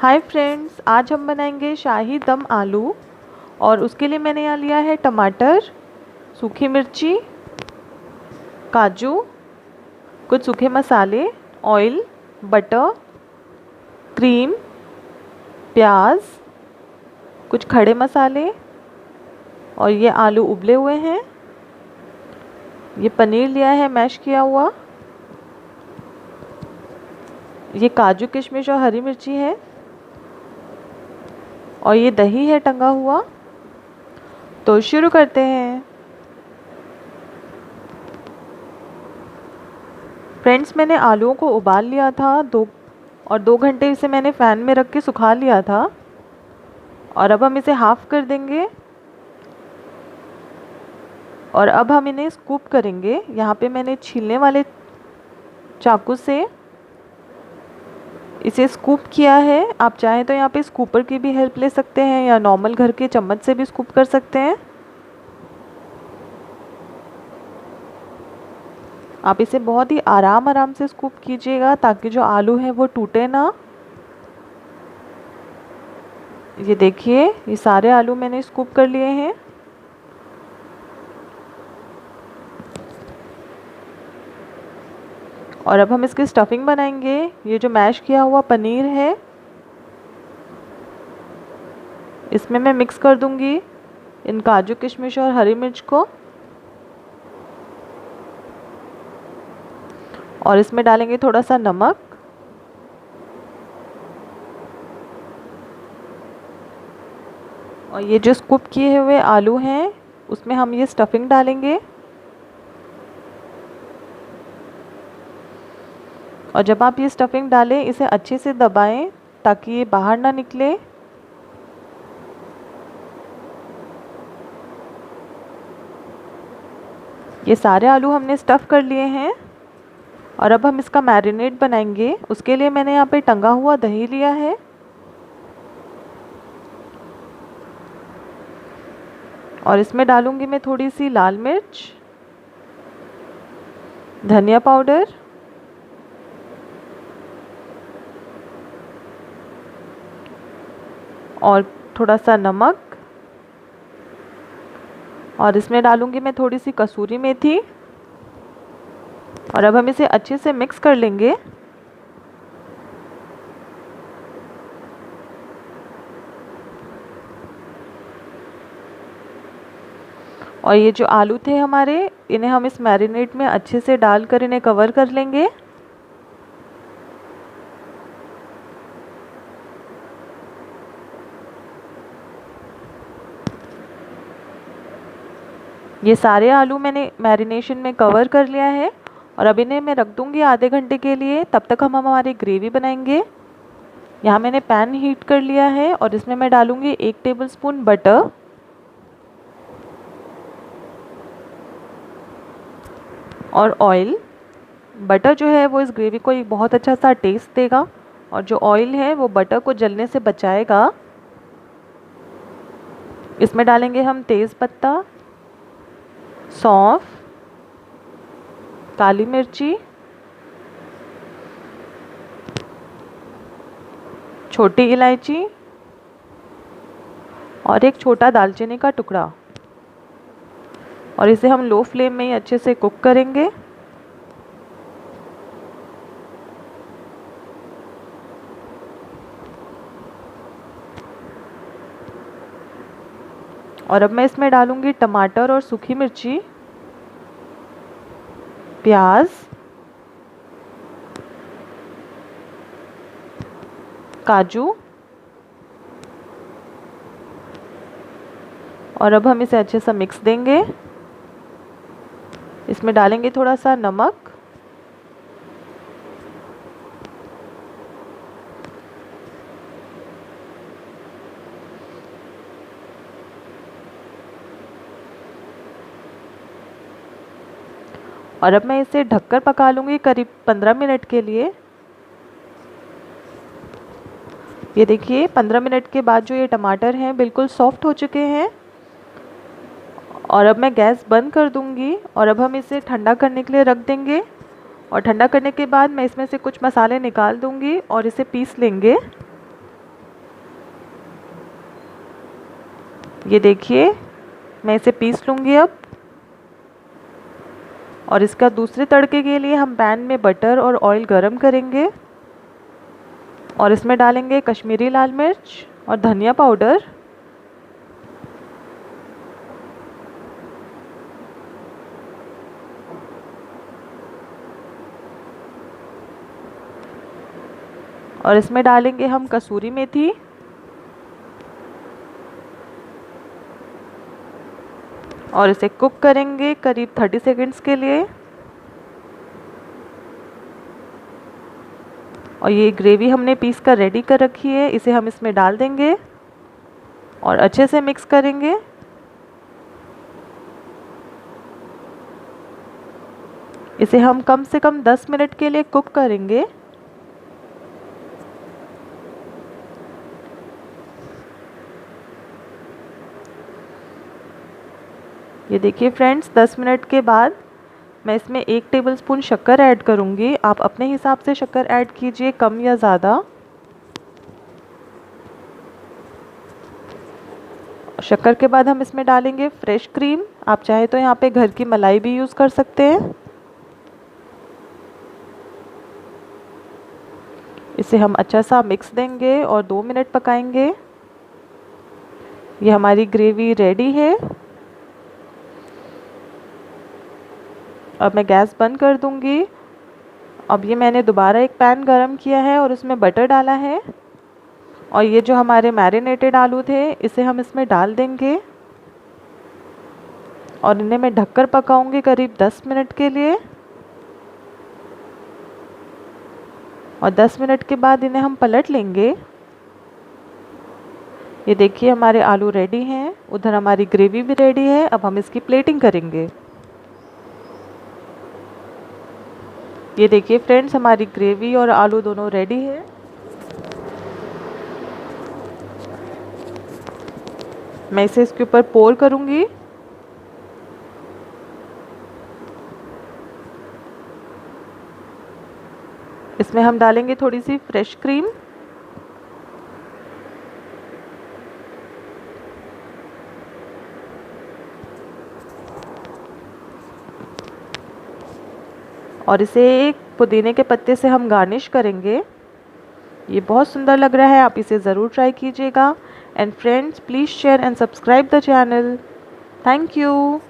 Hi friends, आज हम बनाएंगे शाही दम आलू। और उसके लिए मैंने यहाँ लिया है टमाटर, सूखी मिर्ची, काजू, कुछ सूखे मसाले, ऑयल, बटर, क्रीम, प्याज, कुछ खड़े मसाले और ये आलू उबले हुए हैं। ये पनीर लिया है मैश किया हुआ। ये काजू किशमिश और हरी मिर्ची है और ये दही है टंगा हुआ। तो शुरू करते हैं। फ्रेंड्स, मैंने आलूओं को उबाल लिया था 2 घंटे इसे मैंने फ़ैन में रख के सुखा लिया था। और अब हम इसे हाफ़ कर देंगे और अब हम इन्हें स्कूप करेंगे। यहाँ पे मैंने छीलने वाले चाकू से इसे स्कूप किया है। आप चाहें तो यहाँ पे स्कूपर की भी हेल्प ले सकते हैं या नॉर्मल घर के चम्मच से भी स्कूप कर सकते हैं। आप इसे बहुत ही आराम से स्कूप कीजिएगा ताकि जो आलू है वो टूटे ना। ये देखिए, ये सारे आलू मैंने स्कूप कर लिए हैं। और अब हम इसकी स्टफिंग बनाएंगे। ये जो मैश किया हुआ पनीर है इसमें मैं मिक्स कर दूंगी इन काजू किशमिश और हरी मिर्च को। और इसमें डालेंगे थोड़ा सा नमक और ये जो स्कूप किए हुए आलू हैं उसमें हम ये स्टफिंग डालेंगे। और जब आप ये स्टफिंग डालें इसे अच्छे से दबाएं ताकि ये बाहर ना निकले। ये सारे आलू हमने स्टफ़ कर लिए हैं और अब हम इसका मैरिनेट बनाएंगे। उसके लिए मैंने यहाँ पे टंगा हुआ दही लिया है और इसमें डालूंगी मैं थोड़ी सी लाल मिर्च, धनिया पाउडर और थोड़ा सा नमक। और इसमें डालूंगी मैं थोड़ी सी कसूरी मेथी। और अब हम इसे अच्छे से मिक्स कर लेंगे। और ये जो आलू थे हमारे, इन्हें हम इस मैरिनेट में अच्छे से डालकर इन्हें कवर कर लेंगे। ये सारे आलू मैंने मैरिनेशन में कवर कर लिया है और अब इन्हें मैं रख दूंगी आधे घंटे के लिए। तब तक हम हमारी ग्रेवी बनाएंगे। यहाँ मैंने पैन हीट कर लिया है और इसमें मैं डालूंगी 1 टेबलस्पून बटर और ऑयल। बटर जो है वो इस ग्रेवी को एक बहुत अच्छा सा टेस्ट देगा और जो ऑयल है वो बटर को जलने से बचाएगा। इसमें डालेंगे हम तेज़ पत्ता, सौंफ, काली मिर्ची, छोटी इलायची और एक छोटा दालचीनी का टुकड़ा। और इसे हम लो फ्लेम में ही अच्छे से कुक करेंगे। और अब मैं इसमें डालूंगी टमाटर और सूखी मिर्ची, प्याज, काजू। और अब हम इसे अच्छे से मिक्स देंगे। इसमें डालेंगे थोड़ा सा नमक और अब मैं इसे ढककर पका लूँगी करीब 15 मिनट के लिए। ये देखिए, 15 मिनट के बाद जो ये टमाटर हैं बिल्कुल सॉफ्ट हो चुके हैं। और अब मैं गैस बंद कर दूंगी और अब हम इसे ठंडा करने के लिए रख देंगे। और ठंडा करने के बाद मैं इसमें से कुछ मसाले निकाल दूंगी और इसे पीस लेंगे। ये देखिए, मैं इसे पीस लूँगी अब। और इसका दूसरे तड़के के लिए हम पैन में बटर और ऑयल गरम करेंगे और इसमें डालेंगे कश्मीरी लाल मिर्च और धनिया पाउडर। और इसमें डालेंगे हम कसूरी मेथी और इसे कुक करेंगे करीब 30 सेकंड्स के लिए। और ये ग्रेवी हमने पीस कर रेडी कर रखी है, इसे हम इसमें डाल देंगे और अच्छे से मिक्स करेंगे। इसे हम कम से कम 10 मिनट के लिए कुक करेंगे। ये देखिए फ्रेंड्स, 10 मिनट के बाद मैं इसमें 1 टेबलस्पून शक्कर ऐड करूँगी। आप अपने हिसाब से शक्कर ऐड कीजिए, कम या ज़्यादा। शक्कर के बाद हम इसमें डालेंगे फ्रेश क्रीम। आप चाहे तो यहाँ पे घर की मलाई भी यूज़ कर सकते हैं। इसे हम अच्छा सा मिक्स देंगे और 2 मिनट पकाएंगे। ये हमारी ग्रेवी रेडी है। अब मैं गैस बंद कर दूंगी। अब ये मैंने दोबारा एक पैन गरम किया है और उसमें बटर डाला है और ये जो हमारे मैरिनेटेड आलू थे इसे हम इसमें डाल देंगे और इन्हें मैं ढककर पकाऊंगी करीब 10 मिनट के लिए। और 10 मिनट के बाद इन्हें हम पलट लेंगे। ये देखिए, हमारे आलू रेडी हैं, उधर हमारी ग्रेवी भी रेडी है। अब हम इसकी प्लेटिंग करेंगे। ये देखिए फ्रेंड्स, हमारी ग्रेवी और आलू दोनों रेडी है। मैं इसे इसके ऊपर पोर करूंगी। इसमें हम डालेंगे थोड़ी सी फ्रेश क्रीम और इसे एक पुदीने के पत्ते से हम गार्निश करेंगे। ये बहुत सुंदर लग रहा है, आप इसे ज़रूर ट्राई कीजिएगा। And friends, please share and subscribe the channel. Thank you.